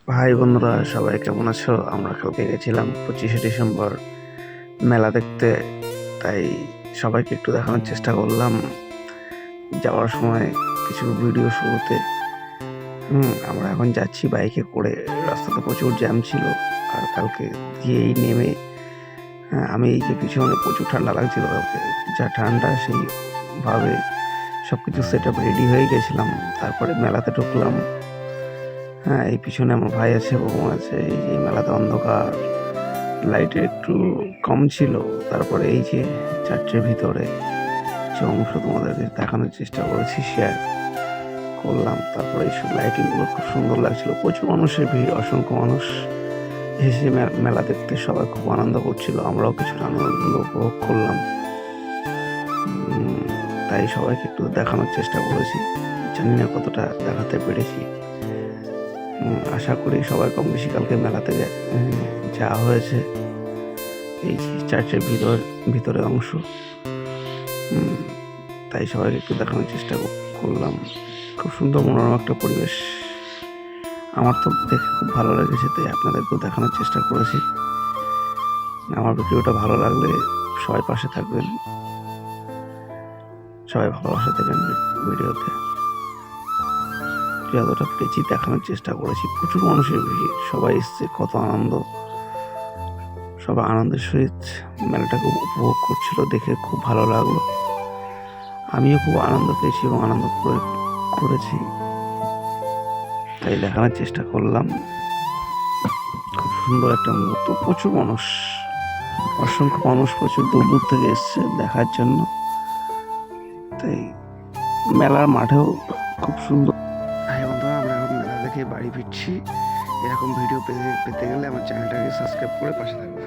ভাই বন্ধুরা সবাই কেমন আছো? আমরা কালকে গেছিলাম 25শে ডিসেম্বর মেলা দেখতে। তাই সবাইকে একটু দেখানোর চেষ্টা করলাম। যাওয়ার সময় কিছু ভিডিও শুরুতে আমরা এখন যাচ্ছি বাইকে করে। রাস্তাতে প্রচুর জ্যাম ছিল। আর কালকে গিয়েই নেমে আমি এই যে পিছনে প্রচুর ঠান্ডা লাগছিল কালকে, যা ঠান্ডা সেইভাবে সব কিছু সেট আপ রেডি হয়ে গেছিলাম। তারপরে মেলাতে ঢুকলাম। এই পিছনে আমার ভাই আছে, বৌমা আছে। এই যে মেলাতে অন্ধকার, লাইটের একটু কম ছিল। তারপরে এই যে চার্চের ভিতরে কিছু অংশ তোমাদেরকে দেখানোর চেষ্টা করেছি, শেয়ার করলাম। তারপরে এই লাইটিংগুলো খুব সুন্দর লাগছিল। প্রচুর মানুষের ভিড়, অসংখ্য মানুষ এসে মেলা দেখতে। সবাই খুব আনন্দ করছিল, আমরাও কিছুটা আনন্দ উপভোগ করলাম। তাই সবাইকে একটু দেখানোর চেষ্টা করেছি। জানি না কতটা দেখাতে পেরেছি। আশা করি সবাই কম বেশি কালকে মেলাতে যাওয়া হয়েছে। এই চার্চের ভিতরে অংশ, তাই সবাইকে একটু দেখানোর চেষ্টা করলাম। খুব সুন্দর মনোরম একটা পরিবেশ, আমার তো দেখে খুব ভালো লেগেছে, তাই আপনাদেরকেও দেখানোর চেষ্টা করেছি। আমার ভিডিওটা ভালো লাগলে সবাই পাশে থাকবেন, সবাই ভালোবাসা দেবেন ভিডিওতে। যতটা পেরেছি দেখানোর চেষ্টা করেছি। প্রচুর মানুষের ভিড়, সবাই এসছে, কত আনন্দ। সবাই আনন্দের সহিত মেলাটাকে উপভোগ করছিল, দেখে খুব ভালো লাগলো। আমিও খুব আনন্দ পেয়েছি এবং আনন্দ করেছি, তাই দেখানোর চেষ্টা করলাম। খুব সুন্দর একটা মুহূর্ত। প্রচুর মানুষ, অসংখ্য মানুষ প্রচুর দূর দূর থেকে এসছে দেখার জন্য। তাই মেলার মাঠেও খুব সুন্দর। হ্যাঁ বন্ধুরা, আমরা এখন মেলা দেখে বাড়ি ফিরছি। এরকম ভিডিও পেতে গেলে আমার চ্যানেলটাকে সাবস্ক্রাইব করে পাশে থাকবে।